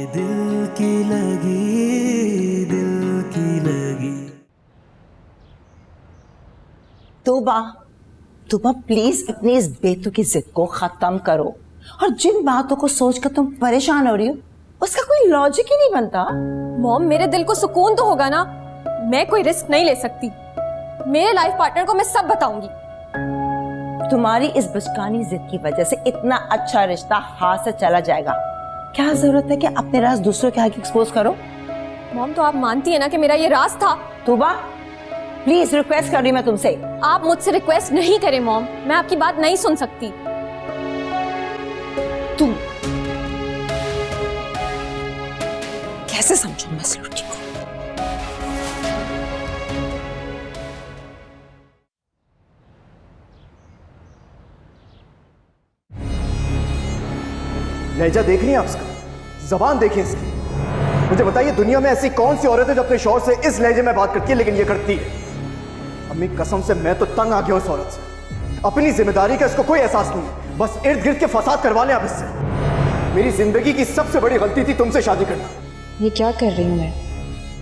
दिल की लगी, दिल की लगी। तोबा, तोबा प्लीज अपनी इस बेतुकी जिद को खत्म करो। और जिन बातों को सोचकर तुम परेशान हो रही हो उसका कोई लॉजिक ही नहीं बनता। मॉम, मेरे दिल को सुकून तो होगा ना। मैं कोई रिस्क नहीं ले सकती। मेरे लाइफ पार्टनर को मैं सब बताऊंगी। तुम्हारी इस बचकानी जिद की वजह से इतना अच्छा रिश्ता हाथ से चला जाएगा। क्या जरूरत है कि अपने राज दूसरों के आगे एक्सपोज करो? मॉम, तो आप मानती है ना कि मेरा ये राज था? तोबा प्लीज रिक्वेस्ट कर रही हूं मैं तुमसे। आप मुझसे रिक्वेस्ट नहीं करें मॉम, मैं आपकी बात नहीं सुन सकती। तुम कैसे समझो मैं इस लड़की को? लहजा देख रही हैं आप इसका? जबान देखिए इसकी। मुझे बताइए दुनिया में ऐसी कौन सी औरत है जो अपने शौहर से इस लहजे में बात करती है, लेकिन ये करती है। अम्मी कसम से मैं तो तंग आ गया उस औरत से। अपनी जिम्मेदारी का इसको कोई एहसास नहीं है, बस इर्द गिर्द के फसाद करवा लें आप इससे। मेरी जिंदगी की सबसे बड़ी गलती थी तुमसे शादी करना। ये क्या कर रही हूँ मैं?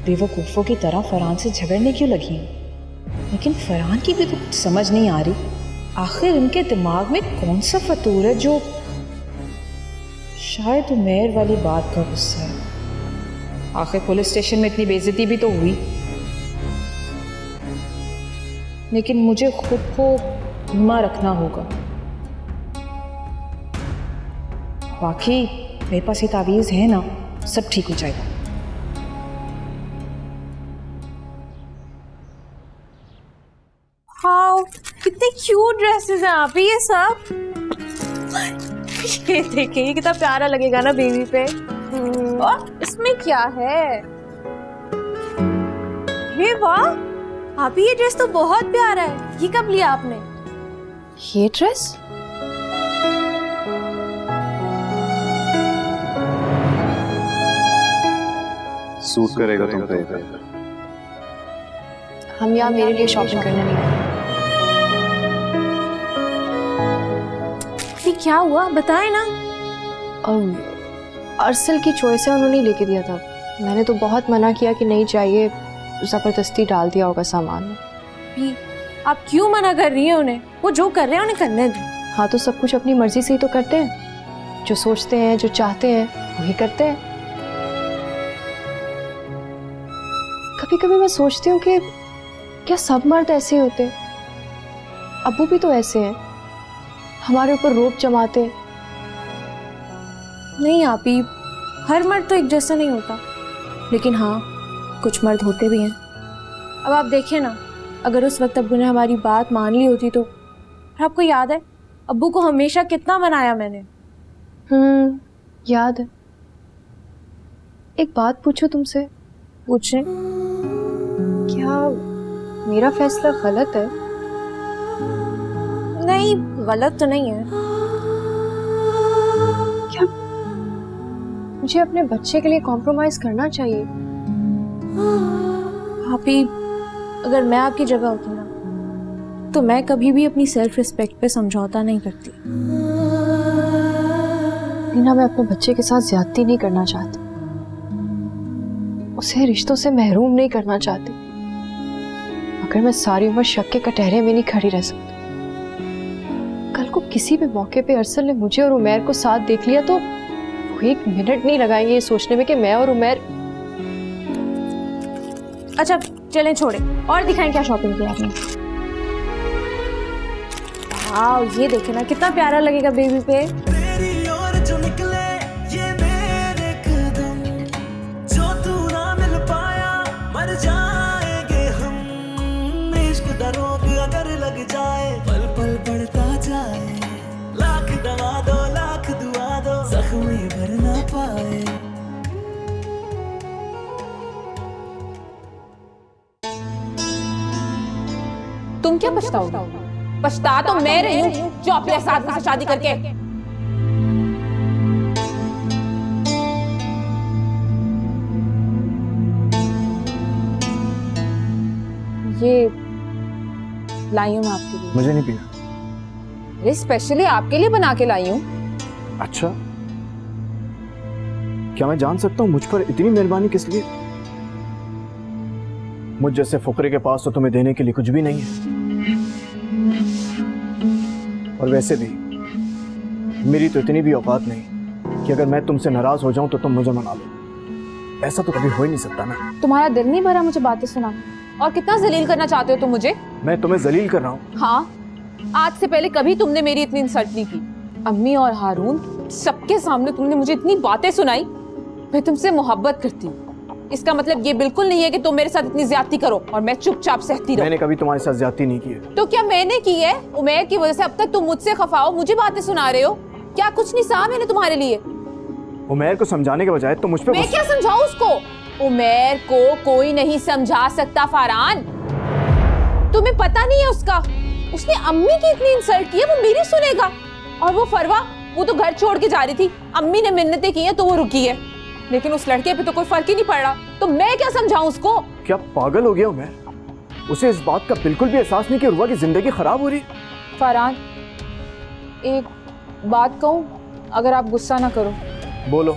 बेवकूफ़ों की तरह फरहान से झगड़ने क्यों लगी हूँ? लेकिन फरहान की भी तो कुछ समझ नहीं आ रही। आखिर इनके दिमाग में कौन सा फतूर है जो शायद उमेर वाली बात का गुस्सा है। आखिर पुलिस स्टेशन में इतनी बेइज्जती भी तो हुई, लेकिन मुझे खुद को धीमा रखना होगा। बाकी मेरे पास ये तावीज़ है ना, सब ठीक हो जाएगा। हाँ, कितने क्यूट ड्रेसेस हैं आप ये सब। ये देखिए, ये कितना प्यारा लगेगा ना बेबी पे। और इसमें क्या है? ये वाह, आप ये ड्रेस तो बहुत प्यारा है। ये कब लिया आपने? ये ड्रेस? सूट करेगा तुम पे। हम यहाँ मेरे लिए शॉपिंग करने नहीं आए। ये क्या हुआ, बताएं ना। अरसल की चॉइस है, उन्होंने लेके दिया था। मैंने तो बहुत मना किया कि नहीं चाहिए, ज़बरदस्ती डाल दिया होगा सामान में। भी आप क्यों मना कर रही हैं उन्हें? वो जो कर रहे हैं उन्हें करने दें। हाँ, तो सब कुछ अपनी मर्जी से ही तो करते हैं। जो सोचते हैं, जो चाहते हैं, वही करते हैं। कभी कभी मैं सोचती हूँ कि क्या सब मर्द ऐसे होते? अब्बू भी तो ऐसे हैं, हमारे ऊपर रोब जमाते। नहीं आपी, हर मर्द तो एक जैसा नहीं होता, लेकिन हाँ कुछ मर्द होते भी हैं। अब आप देखें ना, अगर उस वक्त अब्बू ने हमारी बात मान ली होती तो। आपको याद है अब्बू को हमेशा कितना मनाया मैंने। याद है। एक बात पूछूं तुमसे? पूछें। क्या मेरा फैसला गलत है? नहीं, गलत तो नहीं है। क्या मुझे अपने बच्चे के लिए कॉम्प्रोमाइज करना चाहिए? आपी, अगर मैं आपकी जगह होती ना तो मैं कभी भी अपनी सेल्फ रिस्पेक्ट पे समझौता नहीं करती। रीना, मैं अपने बच्चे के साथ ज्यादती नहीं करना चाहती, उसे रिश्तों से महरूम नहीं करना चाहती, मगर मैं सारी उम्र शक के कटहरे में नहीं खड़ी रह सकती। कल को किसी भी मौके पे अरसल ने मुझे और उमैर को साथ देख लिया तो वो एक मिनट नहीं लगाएंगे ये सोचने में कि मैं और उमैर। अच्छा चलें, छोड़े और दिखाएं क्या शॉपिंग किया आपने। वाओ, ये देखे ना कितना प्यारा लगेगा बेबी पे। तेरी ओर जो निकले ये मेरे कदम, जो तू ना मिल पाया मर जाएंगे हम। इश्क दा रोग अगर लग जाए पल पल बढ़ता जाए, लाख दवा दो लाख दुआ दो जख्म ये भर ना पाए। तुम क्या पछताओगे? पछता तो मैं रही हूँ जो अपने साथ से शादी करके। ये लाई हूँ मैं आपके लिए। मुझे नहीं पीना। अरे स्पेशली आपके लिए बना के लाई हूँ। अच्छा, क्या मैं जान सकता हूँ मुझ पर इतनी मेहरबानी किस लिए? मुझ जैसे फुकरे के पास तो तुम्हें देने के लिए कुछ भी नहीं है। और वैसे भी मेरी तो इतनी भी औकात नहीं कि अगर मैं तुमसे नाराज हो जाऊं तो तुम मुझे मना लो। ऐसा तो कभी हो ही नहीं सकता ना। तुम्हारा दिल नहीं भरा मुझे बातें सुना, और कितना जलील करना चाहते हो तुम मुझे? मैं तुम्हें जलील कर रहा हूँ? हाँ, आज से पहले कभी तुमने मेरी इतनी इंसल्ट नहीं की। अम्मी और हारून सबके सामने तुमने मुझे इतनी बातें सुनाई। मैं तुमसे मोहब्बत करती हूँ, इसका मतलब ये बिल्कुल नहीं है कि तुम मेरे साथ इतनी ज्यादती करो और मैं चुपचाप सहती रहूं। मैंने कभी तुम्हारे साथ ज्यादती नहीं की है। तो क्या मैंने की है? उमैर की वजह से अब तक तुम मुझसे खफा हो, मुझे बातें सुना रहे हो। क्या कुछ नहीं सहा मैंने तुम्हारे लिए? उमैर को समझाने के बजाय तुम मुझ पे मैं क्या समझाऊं उसको? उमैर को कोई नहीं समझा सकता फरहान, तुम्हें पता नहीं है उसका। उसने अम्मी की इतनी इंसल्ट की है, वो मेरी सुनेगा? और वो फरवा, वो तो घर छोड़ के जा रही थी, अम्मी ने मिन्नतें की हैं तो वो रुकी है, लेकिन उस लड़के पे तो कोई फर्क ही नहीं पड़ रहा। तो मैं क्या समझाऊं उसको? क्या पागल हो गया हूं मैं? उसे इस बात का बिल्कुल भी एहसास नहीं कि उर्वा की जिंदगी खराब हो रही। फरहान, एक बात कहूं, अगर आप गुस्सा ना करो। बोलो।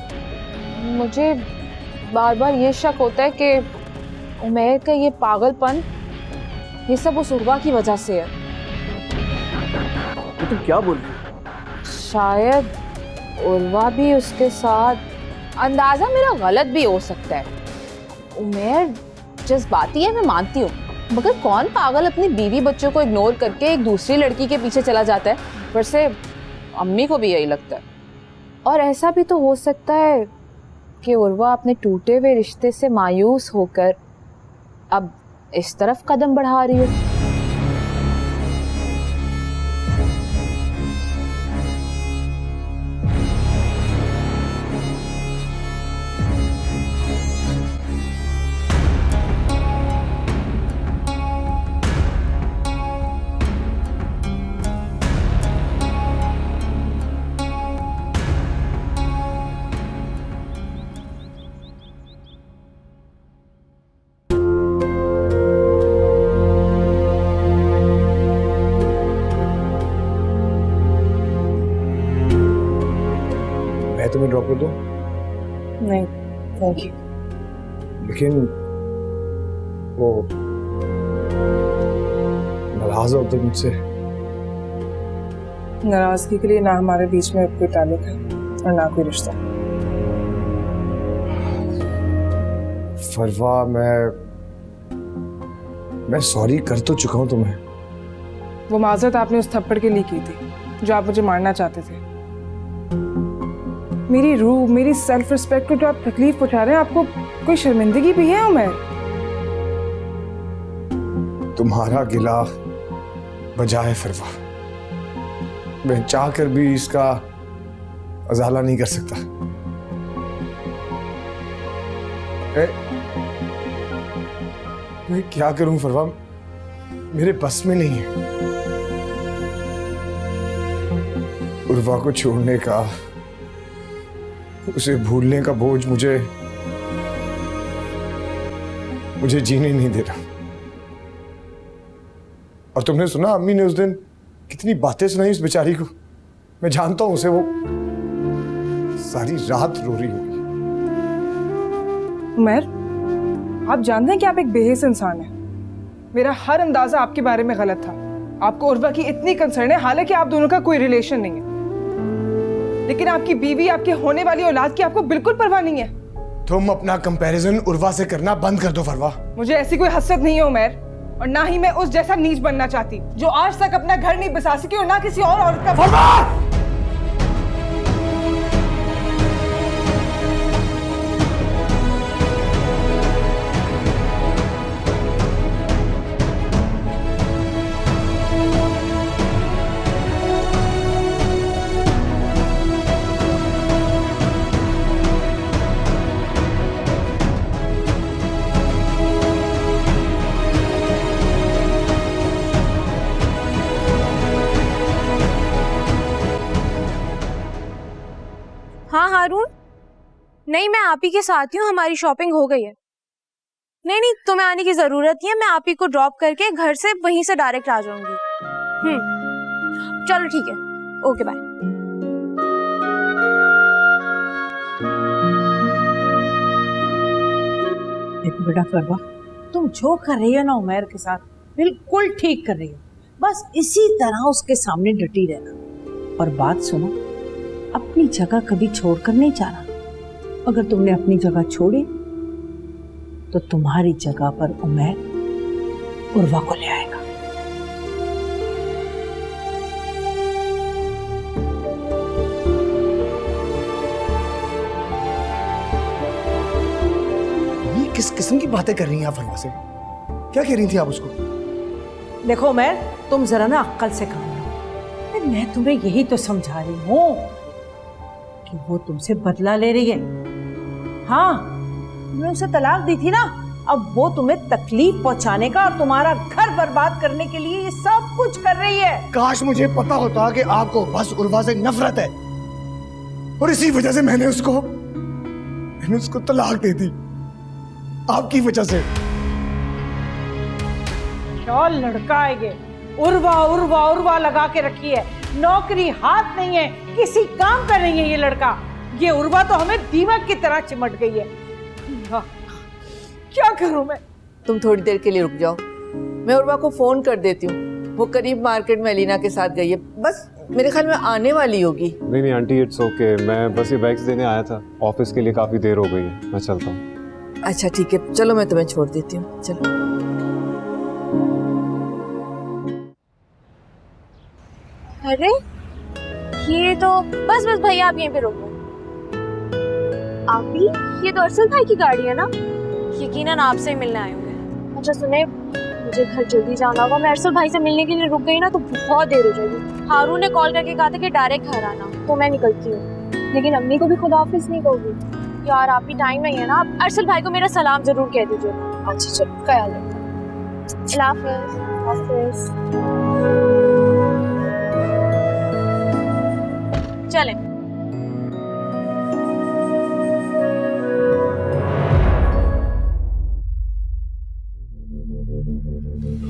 मुझे बार बार ये शक होता है कि उमैर का ये पागलपन, ये सब उस उर्वा की वजह से है। तुम क्या बोल रही हो? शायद उर्वा भी उसके साथ, अंदाजा मेरा गलत भी हो सकता है। उमैर जज्बाती है, मैं मानती हूँ, मगर कौन पागल अपनी बीवी बच्चों को इग्नोर करके एक दूसरी लड़की के पीछे चला जाता है? वैसे अम्मी को भी यही लगता है। और ऐसा भी तो हो सकता है कि उर्वा अपने टूटे हुए रिश्ते से मायूस होकर अब इस तरफ कदम बढ़ा रही हो। मैं तुम्हें ड्रॉप कर दूं? नहीं थैंक यू। लेकिन वो नाराज हो तो मुझसे। नाराजगी के लिए ना हमारे बीच में कोई ताल्लुक है और ना कोई रिश्ता। फरवा, मैं सॉरी कर तो चुका हूं तुम्हें। वो माजरत आपने उस थप्पड़ के लिए की थी जो आप मुझे मारना चाहते थे। मेरी रूह, मेरी सेल्फ रिस्पेक्ट को जो आप तकलीफ पहुंचा रहे हैं, आपको कोई शर्मिंदगी भी है उमैर? तुम्हारा गिला बजा है फरवा, मैं चाह कर भी इसका अजाला नहीं कर सकता। मैं क्या करूं फरवा, मेरे बस में नहीं है। उर्वा को छोड़ने का, उसे भूलने का बोझ मुझे जीने नहीं दे रहा। और तुमने सुना अम्मी ने उस दिन कितनी बातें सुनाई उस बेचारी को। मैं जानता हूं उसे, वो सारी रात रो रही होगी। उमैर, आप जानते हैं कि आप एक बेहिस इंसान हैं। मेरा हर अंदाजा आपके बारे में गलत था। आपको उर्वा की इतनी कंसर्न है, हालांकि आप दोनों का कोई रिलेशन नहीं है, लेकिन आपकी बीवी, आपके होने वाली औलाद की आपको बिल्कुल परवाह नहीं है। तुम अपना कंपैरिजन उर्वा से करना बंद कर दो फरवा। मुझे ऐसी कोई हसरत नहीं है उमैर, और ना ही मैं उस जैसा नीच बनना चाहती जो आज तक अपना घर नहीं बसा सकी और ना किसी और औरत का। फरवा! हाँ हारून, नहीं मैं आप ही के साथ ही हूँ, हमारी शॉपिंग हो गई है। नहीं नहीं, तुम्हें आने की जरूरत नहीं है, मैं आप ही को ड्रॉप करके घर से वहीं से डायरेक्ट आ जाऊंगी। चलो ठीक है, ओके बाय। देखो बेटा फरवा, तुम जो कर रही हो ना उमैर के साथ बिल्कुल ठीक कर रही हो। बस इसी तरह उसके सामने डटी रहना। और बात सुनो, अपनी जगह कभी छोड़कर नहीं जाना। अगर तुमने अपनी जगह छोड़ी तो तुम्हारी जगह पर उमैर उर्वा को ले आएगा। ये किस किस्म की बातें कर रही हैं आप फरवा से? क्या कह रही थी आप उसको? देखो उमैर, तुम जरा ना अक्ल से काम लो। मैं तुम्हें यही तो समझा रही हूँ कि वो तुमसे बदला ले रही है। हाँ, तुमने उसे तलाक दी थी ना, अब वो तुम्हें तकलीफ पहुंचाने का और तुम्हारा घर बर्बाद करने के लिए ये सब कुछ कर रही है। काश मुझे पता होता कि आपको बस उर्वा से नफरत है और इसी वजह से मैंने उसको तलाक दे दी, आपकी वजह से। क्या लड़का है ये, उर्वा उर्वा उर्वा लगा के रखी है। नौकरी हाथ नहीं है, किसी काम का नहीं है ये लड़का। ये उर्वा तो हमें दीमक की तरह चिमट गई है। क्या करूं मैं? तुम थोड़ी देर के लिए रुक जाओ, मैं उर्वा को फोन कर देती हूँ। वो करीब मार्केट में अलीना के साथ गई है, बस मेरे ख्याल में आने वाली होगी। नहीं आंटी, इट्स ओके। मैं बस ये बैग्स देने आया था, ऑफिस के लिए काफी देर हो गई है, मैं चलता हूँ। अच्छा ठीक है, चलो मैं तुम्हें छोड़ देती हूँ, चलो। अरे ये तो बस भैया आप यहीं पे रोको। आप ही, ये तो अरसल भाई की गाड़ी है ना? यकीनन आपसे ही मिलने आए होंगे। अच्छा सुने, मुझे घर जल्दी जाना होगा। मैं अरसल भाई से मिलने के लिए रुक गई ना तो बहुत देर हो जाएगी। हारून ने कॉल करके कहा था कि डायरेक्ट घर आना, तो मैं निकलती हूँ। लेकिन अम्मी को भी खुदा हाफिज नहीं कहोगी? यार आप ही टाइम नहीं है ना, आप अरसल भाई को मेरा सलाम जरूर कह दीजिए। अच्छा चलो, ख्याल रखो। चलें।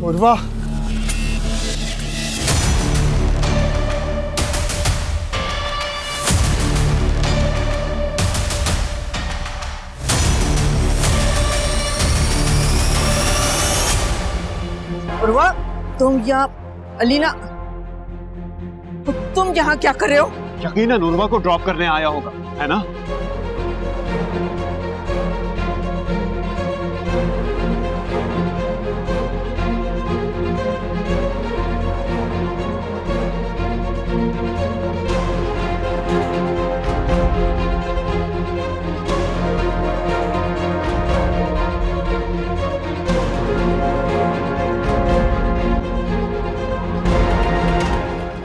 उर्वा, उर्वा, तुम यहाँ, अलीना तुम यहाँ क्या कर रहे हो? यकीनन उर्वा को ड्रॉप करने आया होगा, है ना?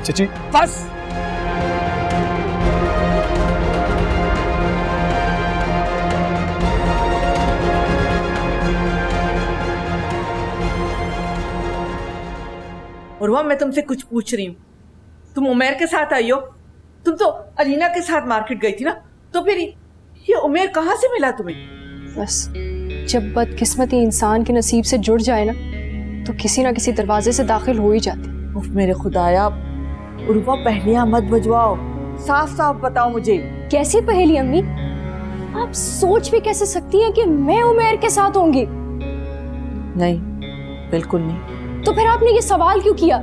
चची, बस उर्वा, मैं तुमसे कुछ पूछ रही हूँ। तुम उमैर के साथ आई हो? तुम तो अलीना के साथ मार्केट गई थी ना, तो फिर ये उमैर कहाँ से मिला तुम्हें? बस जब बदकिस्मती इंसान के नसीब से जुड़ जाए ना तो किसी ना किसी दरवाजे से दाखिल हो ही जाती। उफ मेरे खुदाया, उर्वा पहेलियां मत बजवाओ, साफ साफ बताओ मुझे। कैसी पहेली अम्मी? आप सोच भी कैसे सकती हैं कि मैं उमैर के साथ होंगी? नहीं, बिल्कुल नहीं। तो फिर आपने ये सवाल क्यों किया?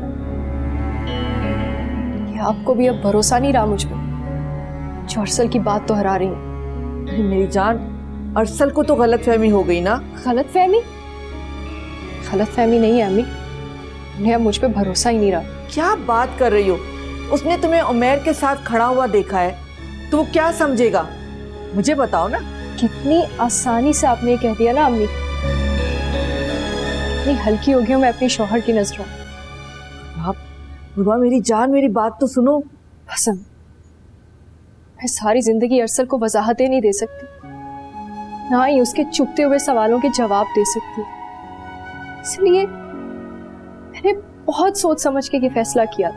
कि आपको भी अब भरोसा नहीं रहा मुझ पर, जो अरसल की बात तो हरा रही है। मेरी जान, अरसल को तो गलतफहमी हो गई ना। गलतफहमी? गलतफहमी नहीं है अम्मी, उन्हें अब मुझ पे भरोसा ही नहीं रहा। क्या बात कर रही हो? उसने तुम्हें उमैर के साथ खड़ा हुआ देखा है, तो वो क्या समझेगा? मुझे बताओ ना। कितनी आसानी से आपने ये कह दिया ना अम्मी, कितनी हल्की हो गई हूं मैं अपने शौहर की नजरों। बुआ मेरी जान, मेरी बात तो सुनो। हसन, मैं सारी जिंदगी अरसल को वजाहतें नहीं दे सकती, ना ही उसके चुपते हुए सवालों के जवाब दे सकती। इसलिए मैंने बहुत सोच समझ के ये फैसला किया,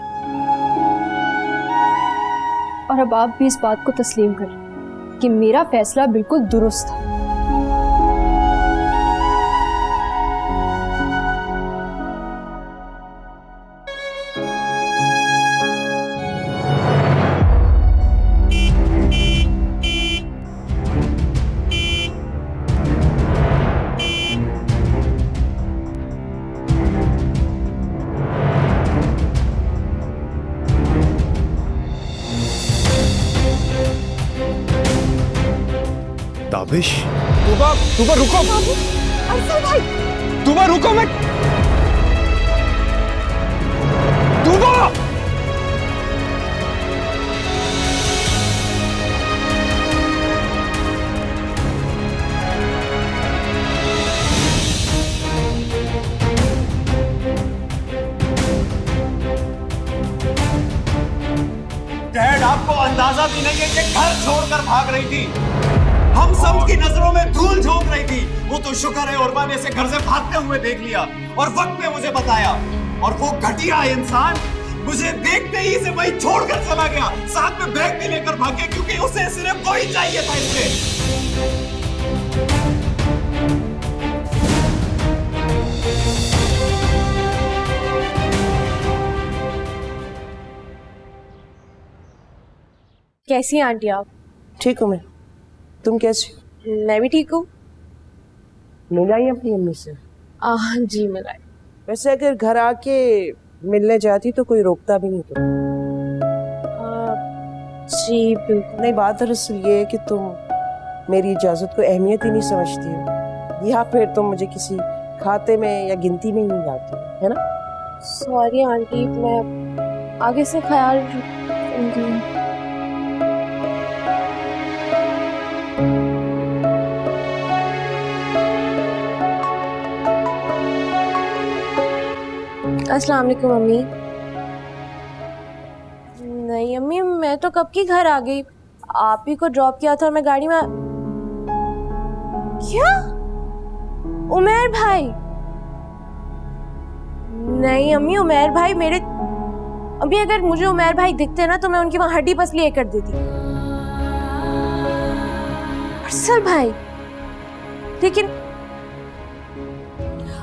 और अब आप भी इस बात को तस्लीम करें कि मेरा फैसला बिल्कुल दुरुस्त था। ताबिश। तुबा तुबा रुको। अरसल भाई, तुबा रुको, मैं तुबा। डैड, आपको अंदाजा भी नहीं है कि घर छोड़कर भाग रही थी, हम सब की नजरों में धूल झोंक रही थी। वो तो शुक्र है उर्वा ने इसे घर से भागते हुए देख लिया और वक्त पे मुझे बताया। और वो घटिया इंसान मुझे देखते ही इसे वही छोड़कर चला गया, साथ में बैग भी लेकर भाग गया, क्योंकि उसे सिर्फ वही चाहिए था इससे। कैसी हैं आंटी आप? ठीक हूँ मैं, तुम कैसी हो? मैं भी ठीक हूँ। मिलाई अपनी अम्मी से? जी मिलाई। वैसे अगर घर आके मिलने जाती तो कोई रोकता भी नहीं तो। जी बिल्कुल। नहीं, बात दरअसल ये है कि तुम मेरी इजाजत को अहमियत ही नहीं समझती हो, या फिर तुम मुझे किसी खाते में या गिनती में ही नहीं लाती हो, है ना? सॉरी आंटी, मैं आगे से ख्याल रखूंगी। अस्सलाम वालेकुम अम्मी। नहीं अम्मी, मैं तो कब की घर आ गई, आप ही को ड्रॉप किया था और मैं गाड़ी में। क्या? उमैर भाई? नहीं अम्मी, उमैर भाई मेरे, अभी अगर मुझे उमैर भाई दिखते ना तो मैं उनकी वहां हड्डी पसली एक कर देती। अरसल भाई? लेकिन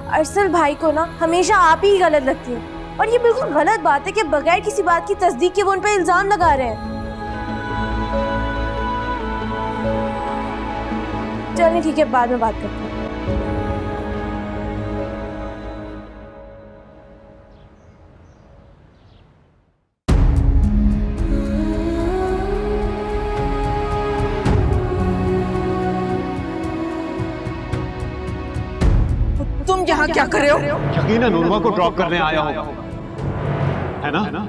अरसल भाई को ना हमेशा आप ही गलत लगती है, और ये बिल्कुल गलत बात है कि बगैर किसी बात की तस्दीक के वो उन पे इल्जाम लगा रहे हैं। चलिए ठीक है, बाद में बात करते हैं। तुम यहाँ क्या कर रहे हो? यकीनन उर्वा को ड्रॉप करने आया होगा, है ना?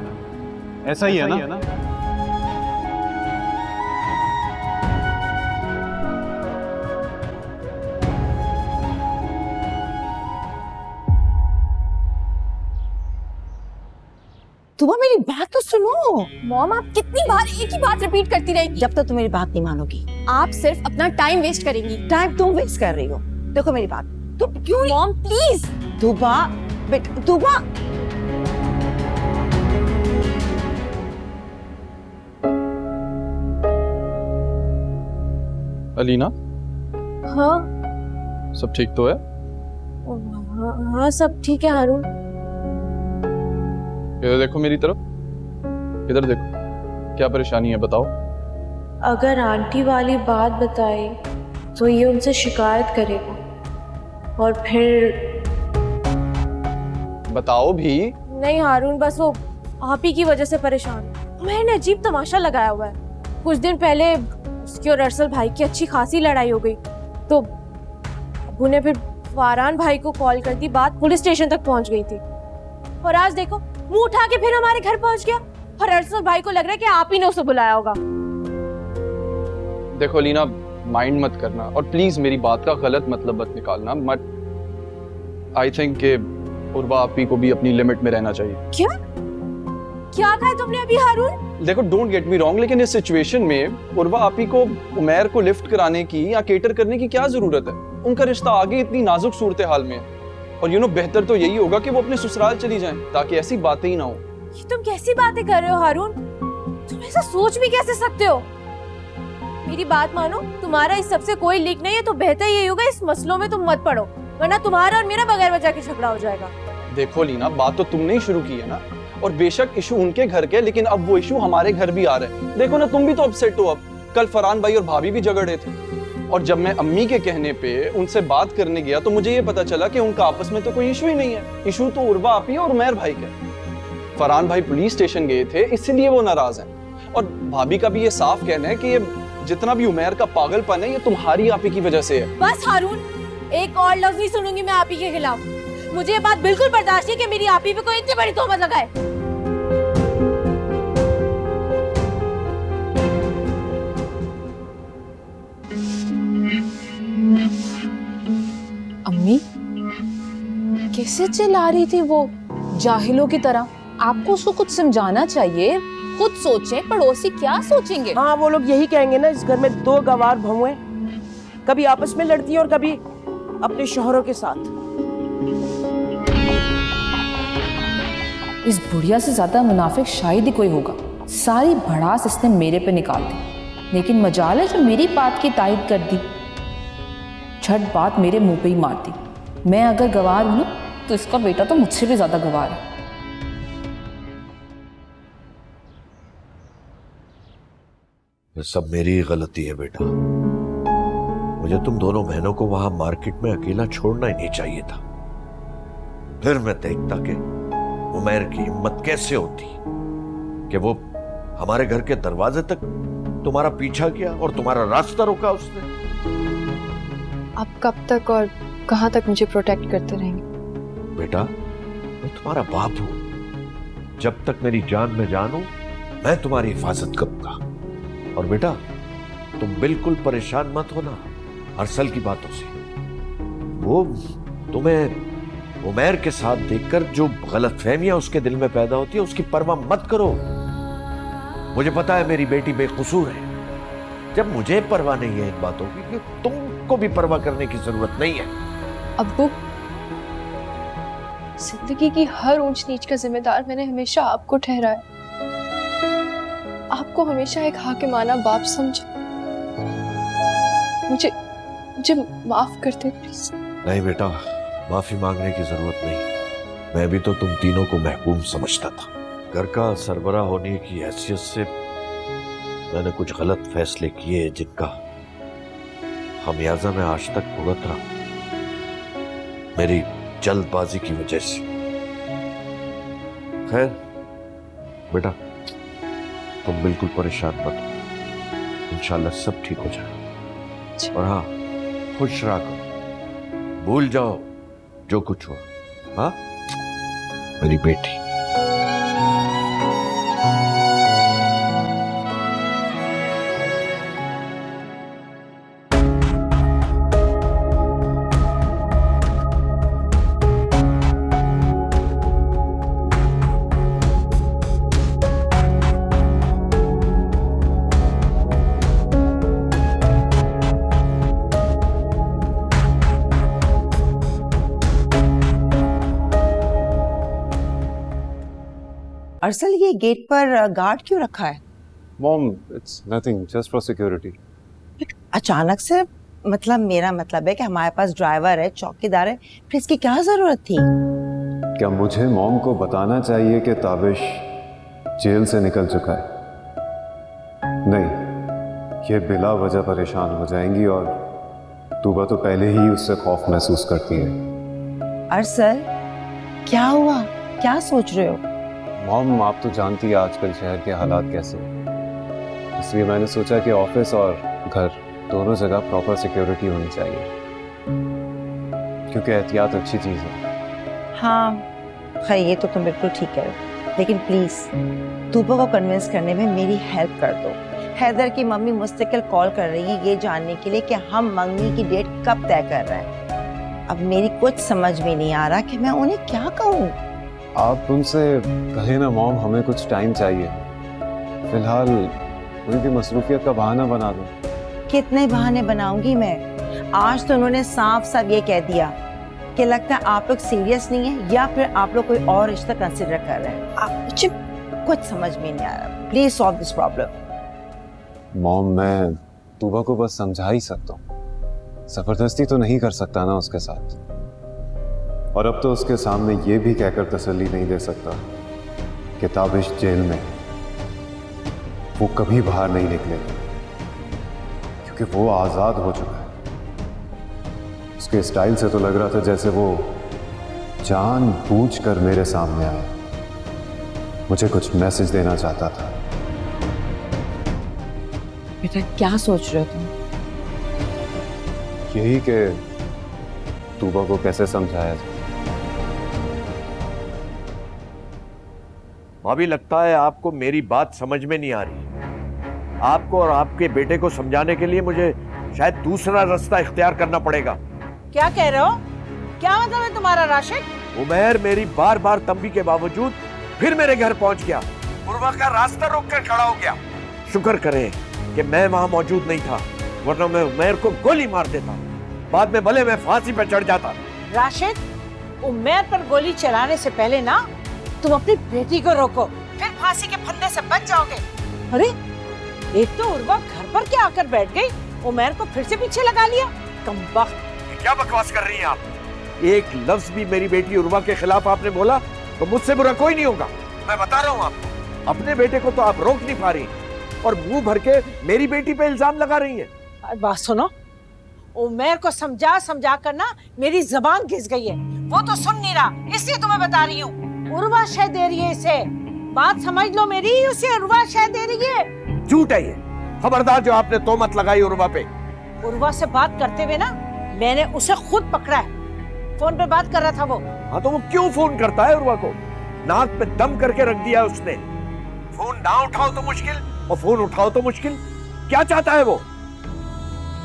ऐसा ही है ना? तुबा मेरी बात तो सुनो। मॉम, आप कितनी बार एक ही बात रिपीट करती रहेगी? जब तक तुम मेरी बात नहीं मानोगी। आप सिर्फ अपना टाइम वेस्ट करेंगी। टाइम तुम वेस्ट कर रही हो। देखो मेरी बात, तुम क्यों? Mom please. तुबा बेटा, तुबा। अलीना, हाँ सब ठीक तो है? हाँ सब ठीक है हारून। इधर देखो मेरी तरफ, इधर देखो, क्या परेशानी है बताओ। अगर आंटी वाली बात बताए तो ये उनसे शिकायत करेगा और फिर। बताओ भी। नहीं हारून, बस वो आप ही की वजह से परेशान। मैंने अजीब तमाशा लगाया हुआ है। कुछ दिन पहले उसकी और अरसल भाई की अच्छी खासी लड़ाई हो गई, तो अब्बू ने फिर फारान भाई को कॉल कर दी, बात पुलिस स्टेशन तक पहुंच गई थी। और आज देखो मुंह उठा के फिर हमारे घर पहुंच गया, और अरसल भाई को लग रहा है कि आप ही ने उसे बुलाया होगा। देखो लीना, माइंड मत करना, और प्लीज मेरी बात का गलत मतलब मत निकालना मत। आई थिंक कि उर्वा आपी को भी अपनी लिमिट में रहना चाहिए। क्या क्या कहा तुमने अभी हारून? देखो डोंट गेट मी रॉन्ग, लेकिन इस सिचुएशन में उर्वा आपी को उमैर को लिफ्ट कराने की या केटर करने की क्या जरूरत है? उनका रिश्ता आगे इतनी नाजुक सूरत हाल में है, और बेहतर तो यही होगा कि वो अपने ससुराल चली जाएं, ताकि ऐसी बातें ही ना हो। ये तुम कैसी बातें कर रहे हो हारून? तुम ऐसा सोच भी कैसे सकते हो? मेरी बात मानो, तुम्हारा इस सबसे कोई लीक नहीं है, तो बेहतर यही होगा इस मसलों में तुम मत पड़ो, वरना तुम्हारा और मेरा बगैर वजह के झगड़ा हो जाएगा। देखो लीना, बात तो तुमने ही शुरू की है ना, और बेशक इशू उनके घर के, लेकिन अब वो इशू हमारे घर भी आ रहे हैं। देखो ना, तुम भी तो अपसेट हो। अब कल फरहान भाई और भाभी भी झगड़े थे, और जब मैं अम्मी के कहने पे उनसे बात करने गया तो मुझे ये पता चला कि उनका आपस में तो कोई इशू ही नहीं है। इशू तो उर्वा आपी और उमैर भाई का। फरहान भाई पुलिस स्टेशन गए थे, इसलिए वो नाराज हैं, और भाभी का भी ये साफ कहना है कि ये जितना भी उमैर का पागलपन है ये तुम्हारी आप ही की वजह से है। बस हारून, एक और लफ्ज नहीं सुनूंगी मैं आप ही के खिलाफ। मुझे ये बात बिल्कुल बर्दाश्त नहीं कि मेरी आप ही पे कोई इतनी बड़ी तोहमत लगाए। अम्मी कैसे चिल्ला रही थी वो जाहिलों की तरह? आपको उसको कुछ समझाना चाहिए, खुद सोचें, पड़ोसी क्या सोचेंगे। हाँ, वो लोग यही कहेंगे ना, इस घर में दो गवार बहुएं कभी आपस में लड़ती हैं और कभी अपने शौहरों के साथ। इस बुढ़िया से ज्यादा मुनाफिक शायद ही कोई होगा। सारी भड़ास इसने मेरे पे निकाल दी, लेकिन मजाल है जो मेरी बात की तायद कर दी, झट बात मेरे मुंह पे ही मार दी। मैं अगर गवार हूं ना तो इसका बेटा तो मुझसे भी ज्यादा गवार है। ये सब मेरी गलती है बेटा। मुझे तुम दोनों बहनों को वहां मार्केट में अकेला छोड़ना ही नहीं चाहिए था। फिर मैं देखता कि उमैर की हिम्मत कैसे होती कि वो हमारे घर के दरवाजे तक तुम्हारा पीछा किया और तुम्हारा रास्ता रोका उसने। आप कब तक और कहां तक मुझे प्रोटेक्ट करते रहेंगे? बेटा, मैं तुम्हारा बाप हूं। जब तक मेरी जान में जान हूं, मैं तुम्हारी हिफाजत करूंगा। और बेटा, तुम बिल्कुल परेशान मत होना अरसल की बातों से। वो तुम्हें उमैर के साथ देखकर जो गलतफहमियां उसके दिल में पैदा होती है उसकी परवाह मत करो। मुझे पता है मेरी बेटी बेकसूर है। जब मुझे परवाह नहीं है इन बातों की, तुमको भी परवाह करने की जरूरत नहीं है। अब्बू, जिंदगी की हर ऊंच नीच का जिम्मेदार मैंने हमेशा आपको ठहराया। आपको हमेशा एक हाकिमाना बाप समझा। मुझे माफ कर दे प्लीज। नहीं बेटा, माफी मांगने की जरूरत नहीं। मैं भी तो तुम तीनों को महकूम समझता था। घर का सरबराह होने की हैसियत से मैंने कुछ गलत फैसले किए जिनका खमियाजा मैं आज तक भुगत रहा, मेरी जल्दबाजी की वजह से। खैर बेटा, तुम बिल्कुल परेशान मत हो, इंशाल्लाह सब ठीक हो जाए। और हाँ, खुश रहा करो, भूल जाओ जो कुछ हो। हाँ मेरी बेटी। अरसल, ये गेट पर गार्ड क्यों रखा है? Mom, it's nothing, just for security. अचानक से, मतलब मेरा मतलब है कि हमारे पास ड्राइवर है, चौकीदार है, फिर इसकी क्या जरूरत थी? क्या मुझे मॉम को बताना चाहिए कि ताबिश जेल से निकल चुका है? नहीं, ये बिला वजह परेशान हो जाएंगी और तूबा तो पहले ही उससे खौफ महसूस करती है। अरसल, क्या हुआ? क्या सोच रहे हो? मॉम, आप तो जानती है आजकल शहर के हालात कैसे हैं, इसलिए मैंने सोचा कि ऑफिस और घर दोनों जगह प्रॉपर सिक्योरिटी होनी चाहिए, क्योंकि एहतियात अच्छी चीज़ है। हाँ खैर, ये तो तुम बिल्कुल ठीक कह रहे हो, लेकिन प्लीज तूबा को कन्विंस करने में मेरी हेल्प कर दो। हैदर की मम्मी मुस्तकिल कॉल कर रही है ये जानने के लिए कि हम मंगनी की डेट कब तय कर रहे हैं। अब मेरी कुछ समझ में नहीं आ रहा कि मैं उन्हें क्या कहूँ। आप उनसे कहें ना मॉम, हमें कुछ टाइम चाहिए, फिलहाल उनकी मसरूफियत का बहाना बना दो। कितने बहाने बनाऊंगी मैं? आज तो उन्होंने साफ साफ ये कह दिया कि लगता है आप लोग सीरियस नहीं है या फिर आप लोग कोई और रिश्ता कंसिडर कर रहे हैं। आप कुछ समझ में नहीं आ रहा। Please solve this problem. Mom, मैं तूबा को बस समझा ही सकता हूँ, जबरदस्ती तो नहीं कर सकता ना उसके साथ। और अब तो उसके सामने ये भी कहकर तसल्ली नहीं दे सकता कि ताबिश जेल में, वो कभी बाहर नहीं निकलेगा, क्योंकि वो आज़ाद हो चुका है। उसके स्टाइल से तो लग रहा था जैसे वो जानबूझकर मेरे सामने आया, मुझे कुछ मैसेज देना चाहता था। बेटा क्या सोच रहे हो तुम? यही कि तूबा को कैसे समझाया जाए। भाभी, लगता है आपको मेरी बात समझ में नहीं आ रही। आपको और आपके बेटे को समझाने के लिए मुझे शायद दूसरा रास्ता इख्तियार करना पड़ेगा। क्या कह रहे हो? क्या मतलब है तुम्हारा राशिद? उमैर मेरी बार बार तंबी के बावजूद फिर मेरे घर पहुंच गया। उर्वा का रास्ता रोक कर खड़ा हो गया। शुक्र करें कि मैं वहां मौजूद नहीं था, वरना मैं उमैर को गोली मार देता। बाद में भले मैं फांसी पर चढ़ जाता। राशिद, उमैर पर गोली चलाने से पहले ना तुम अपनी बेटी को रोको, फिर फांसी के फंदे से बच जाओगे। अरे एक तो उर्वा घर पर क्या आकर बैठ गई, उमैर को फिर से पीछे लगा लिया। कमबख्त। क्या बकवास कर रही हैं आप? एक लफ्ज भी मेरी बेटी उर्वा के खिलाफ आपने बोला तो मुझसे बुरा कोई नहीं होगा। मैं बता रहा हूँ आपको, अपने बेटे को तो आप रोक नहीं पा रही और मुंह भर के मेरी बेटी पे इल्जाम लगा रही हैं। बात सुनो, उमैर को समझा समझा कर ना मेरी जबान घिस गई है। वो तो सुन नहीं रहा, इसलिए तुम्हें बता रही हूँ। उर्वा शह दे रही है इसे, बात समझ लो मेरी, उसे उर्वा शह दे रही है। झूठ है ये। खबरदार जो आपने तोहमत लगाई उर्वा पे। उर्वा से बात करते हुए ना मैंने उसे खुद पकड़ा है, फोन पे बात कर रहा था वो। हाँ तो वो क्यों फोन करता है उर्वा को? नाक पे दम करके रख दिया उसने। फोन ना उठाओ तो मुश्किल और फोन उठाओ तो मुश्किल। क्या चाहता है वो?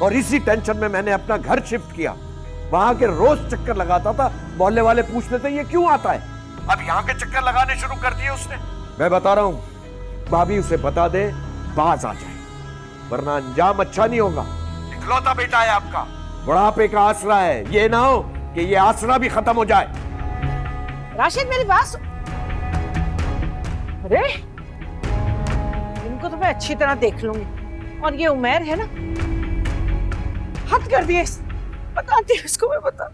और इसी टेंशन में मैंने अपना घर शिफ्ट किया। वहां के रोज चक्कर लगाता था, मोहल्ले वाले पूछते थे ये क्यों आता है। अब यहाँ के चक्कर लगाने शुरू कर दिए उसने। मैं बता रहा हूँ, भाभी उसे बता दे बाज आ जाए, वरना अंजाम अच्छा नहीं होगा। इकलौता बेटा है आपका, बुढ़ापे का आसरा है। ये ना हो कि ये आसरा भी खत्म हो जाए। राशिद मेरी बात सुन। अरे इनको तो मैं अच्छी तरह देख लूंगी। और ये उमैर है ना, हद कर दिए। बताती हूँ इसको मैं, बता।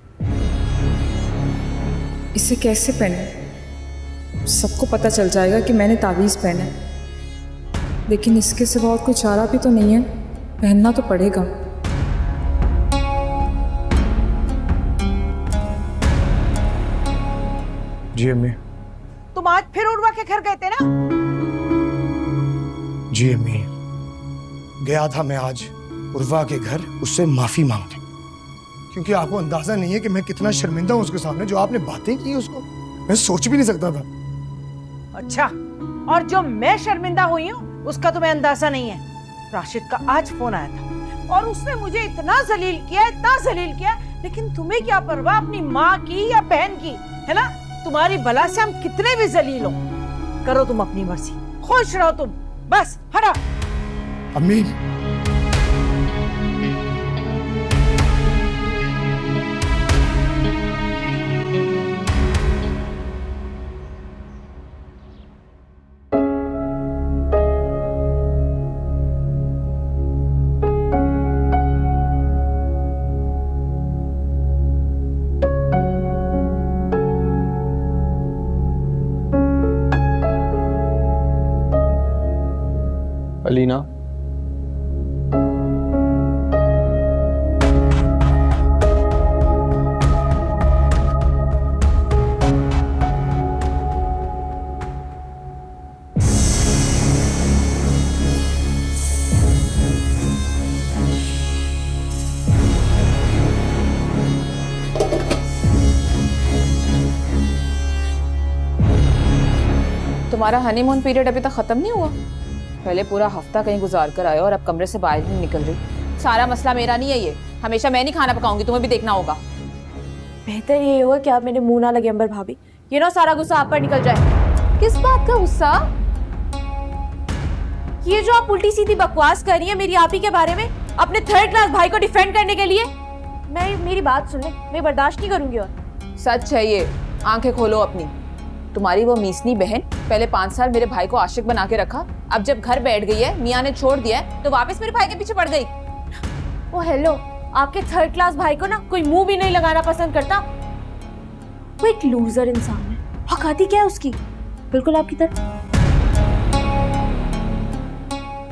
इसे कैसे पहने? सबको पता चल जाएगा कि मैंने तावीज़ पहना है, लेकिन इसके सिवा और कोई चारा भी तो नहीं है, पहनना तो पड़ेगा। जी अम्मी। तुम आज फिर उर्वा के घर गए थे ना? जी अम्मी, गया था मैं आज उर्वा के घर उससे माफी मांगने, क्योंकि आपको अंदाजा नहीं है कि मैं कितना शर्मिंदा हूं उसके सामने। जो आपने बातें की उसको मैं सोच भी नहीं सकता था। अच्छा, और जो मैं शर्मिंदा हुई हूँ उसका तुम्हें अंदाजा नहीं है। राशिद का आज फोन आया था और उसने मुझे इतना जलील किया, इतना जलील किया, लेकिन तुम्हें क्या परवाह अपनी माँ की या बहन की, है ना? तुम्हारी भला से हम कितने भी जलील हो, करो तुम अपनी मर्जी, खुश रहो तुम, बस हटा। अम्मी, अलीना, तुम्हारा हनीमून पीरियड अभी तक खत्म नहीं हुआ? पहले पूरा हफ्ता कहीं गुजार कर आए और अब कमरे से बाहर नहीं निकल रही। सारा मसला मेरा नहीं है, ये हमेशा मैं नहीं खाना पकाऊंगी, तुम्हें भी देखना होगा। बेहतर ये होगा कि आप मेरे मुंह ना लगे अंबर भाभी, ये ना सारा गुस्सा आप पर निकल जाए। किस बात का गुस्सा? ये जो आप उल्टी सीधी बकवास कर रही है मेरी आपी के बारे में, अपने थर्ड क्लास भाई को डिफेंड करने के लिए। मेरी बात सुन ले, मैं बर्दाश्त नहीं करूंगी। और सच है ये, आंखें खोलो अपनी। तुम्हारी वो मीसनी बहन पहले 5 साल मेरे भाई को आशिक बना के रखा, अब जब घर बैठ गई है, मियाँ ने छोड़ दिया है, तो वापस मेरे भाई के पीछे पड़ गई। ओ हेलो, आपके थर्ड क्लास भाई को ना कोई मुंह भी नहीं लगाना पसंद करता। वो एक लूजर इंसान है, हकाती क्या है उसकी, बिल्कुल आपकी तरह।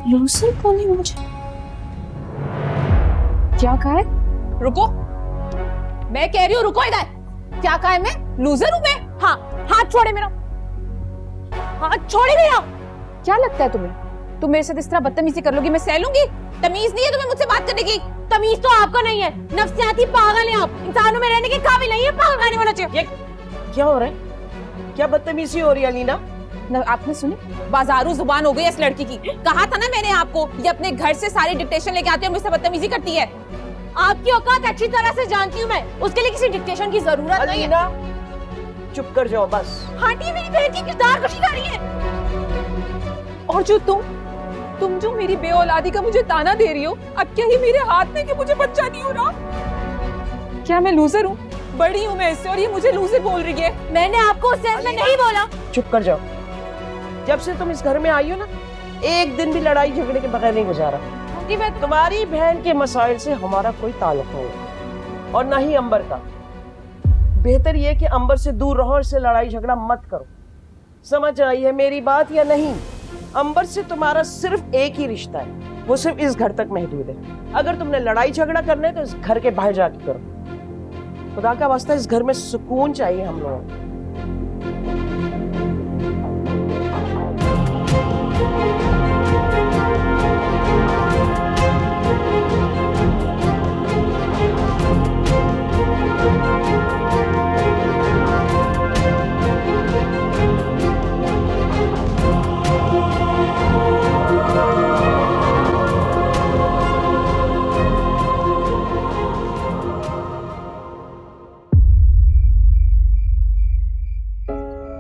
लूजर बोली मुझे? क्या कहा है? रुको, मैं कह रही हूँ रुको इधर। क्या कहा है? मैं लूजर हूँ? मैं? हाँ, हाथ छोड़े मेरा, हाथ छोड़े मेरा। क्या लगता है तुम्हें तुम मेरे साथ इस तरह बदतमीजी कर लोगी मैं सह लूंगी? तमीज नहीं है तुम्हें मुझसे बात करने की? तमीज तो आपको नहीं है, नफ्सियाती पागल हैं आप, इंसानों में रहने के काबिल नहीं है, पागल खाने होना चाहिए। क्या हो रहा है? क्या बदतमीजी हो रही है अलीना? आपने सुनी? बाजारू जुबान हो गई इस लड़की की। कहा था ना मैंने आपको, ये अपने घर से सारी डिक्टेशन लेके आती है, मुझसे बदतमीजी करती है। आपकी औकात अच्छी तरह से जानती हूँ मैं, उसके लिए किसी डिक्टेशन की जरूरत नहीं है। चुप कर जाओ बस। हाटी मेरी बहन की किरदार कशी कर रही है। और जो तुम जो मेरी बेऔलादी का मुझे ताना दे रही हो, अब क्या ही मेरे हाथ में कि मुझे बच्चा नहीं हो रहा? क्या मैं लूजर हूँ? बड़ी हूँ मैं इससे और ये मुझे लूजर बोल रही है। मैंने आपको उस सेंस में नहीं बोला। चुप कर जाओ। जब से तुम इस घर में आई हो ना, एक दिन भी लड़ाई झगड़े के बगैर नहीं गुजारा। तुम्हारी बहन के मसाइल से हमारा कोई ताल्लुक नहीं और ना ही अंबर का। बेहतर ये कि अंबर से दूर रहो और इससे लड़ाई झगड़ा मत करो। समझ आई है मेरी बात या नहीं? अंबर से तुम्हारा सिर्फ एक ही रिश्ता है, वो सिर्फ इस घर तक महदूद है। अगर तुमने लड़ाई झगड़ा करना है तो इस घर के बाहर जाके करो। खुदा का वास्ता इस घर में सुकून चाहिए हम लोगों को।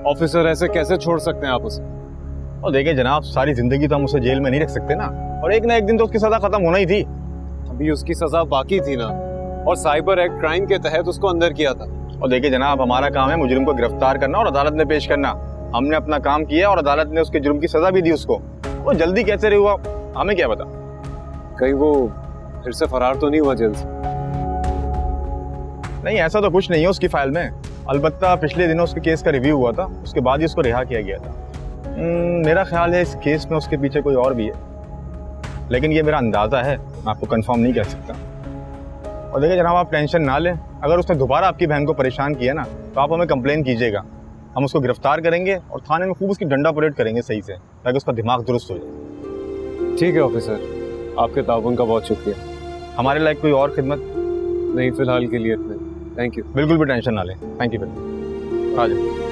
ऑफिसर ऐसे कैसे छोड़ सकते हैं आप उसे? और देखिए जनाब, सारी जिंदगी तो हम उसे जेल में नहीं रख सकते ना, और एक ना एक दिन तो उसकी सजा खत्म होना ही थी। अभी उसकी सजा बाकी थी ना, और साइबर एक्ट क्राइम के तहत उसको अंदर किया था। और देखिए जनाब, हमारा काम है मुजरिम को गिरफ्तार करना और अदालत में पेश करना। हमने अपना काम किया और अदालत ने उसके जुर्म की सजा भी दी उसको। वो जल्दी कैसे हुआ हमें क्या पता। कहीं वो फिर से फरार तो नहीं हुआ जेल से? नहीं, ऐसा तो कुछ नहीं है उसकी फाइल में। अलबत्ता पिछले दिनों उसके केस का रिव्यू हुआ था, उसके बाद ही उसको रिहा किया गया था। मेरा ख्याल है इस केस में उसके पीछे कोई और भी है, लेकिन ये मेरा अंदाज़ा है, मैं आपको कंफर्म नहीं कह सकता। और देखिए जनाब, आप टेंशन ना लें, अगर उसने दोबारा आपकी बहन को परेशान किया ना तो आप हमें कंप्लेन कीजिएगा। हम उसको गिरफ्तार करेंगे और थाने में खूब उसकी डंडा परेड करेंगे सही से, ताकि उसका दिमाग दुरुस्त हो जाए। ठीक है ऑफिसर, आपके ताउन का बहुत शुक्रिया। हमारे लायक कोई और खिदमत? नहीं, फिलहाल के लिए इतने। Thank you. बिल्कुल भी टेंशन ना लें। थैंक यू बिल्कुल। आ जाओ।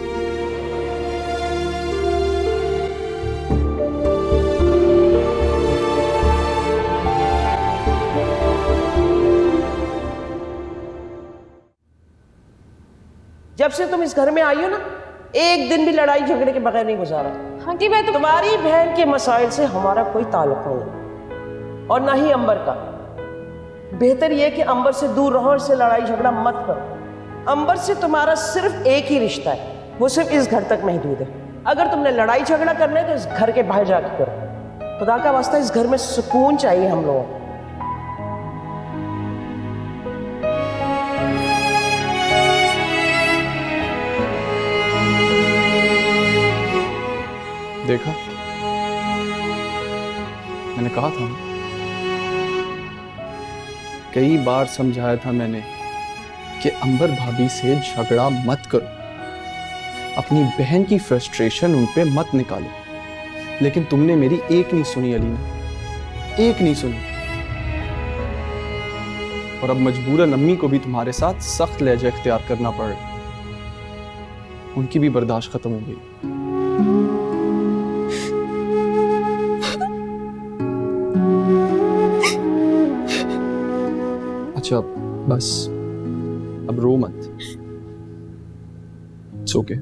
जब से तुम इस घर में आई हो ना, एक दिन भी लड़ाई झगड़े के बगैर नहीं गुजारा। हाँ जी, मैं तुम्हारी बहन के मसाइल से हमारा कोई ताल्लुक नहीं और ना ही अंबर का। बेहतर यह कि अंबर से दूर रहो और इससे लड़ाई झगड़ा मत करो। अंबर से तुम्हारा सिर्फ एक ही रिश्ता है, वो सिर्फ इस घर तक महदूद है। अगर तुमने लड़ाई झगड़ा करना है तो इस घर के बाहर जाके करो। खुदा का वास्ता इस घर में सुकून चाहिए हम लोगों को। देखा, मैंने कहा था, कई बार समझाया था मैंने कि अंबर भाभी से झगड़ा मत करो, अपनी बहन की फ्रस्ट्रेशन उन पे मत निकालो। लेकिन तुमने मेरी एक नहीं सुनी अलीना, एक नहीं सुनी। और अब मजबूरन अम्मी को भी तुम्हारे साथ सख्त लहजा इख्तियार करना पड़ रहा है। उनकी भी बर्दाश्त खत्म हो गई। अच्छा बस, अब रो मत। It's okay.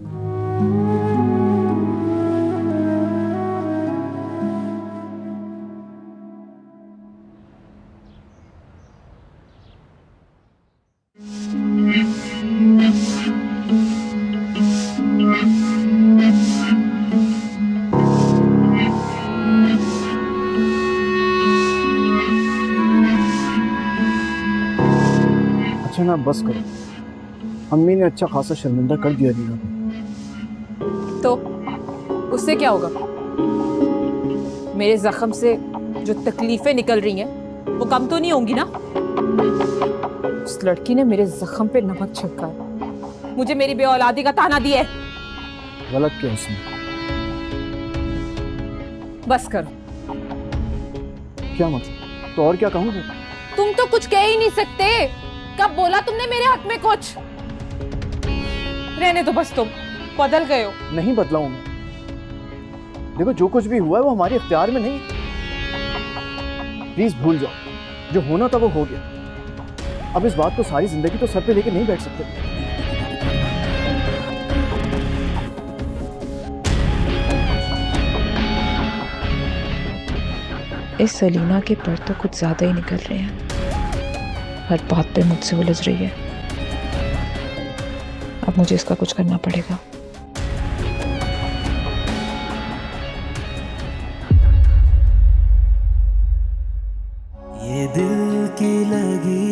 अच्छा ना, बस करो। अम्मी ने अच्छा खासा शर्मिंदा कर दिया रीना को। तो उससे क्या होगा? मेरे जख्म से जो तकलीफें निकल रही हैं वो कम तो नहीं होंगी ना? उस लड़की ने मेरे जख्म पे नमक छिड़का है, मुझे मेरी बेऔलादी का ताना दिया है। गलत क्या उसने? बस करो, क्या मतलब? तो और क्या कहूँ मैं? तुम तो कुछ कह ही नहीं सकते। कब बोला तुमने मेरे हक में कुछ? रहने तो बस, तुम बदल गए हो। नहीं बदला हूं मैं। देखो जो कुछ भी हुआ है वो हमारे इख्तियार में नहीं। प्लीज भूल जाओ, जो होना था वो हो गया। अब इस बात को सारी जिंदगी तो सर पे लेके नहीं बैठ सकते। इस सलीना के पर तो कुछ ज्यादा ही निकल रहे हैं। हर बात पे मुझसे उलझ रही है। अब मुझे इसका कुछ करना पड़ेगा। ये दिल की लगी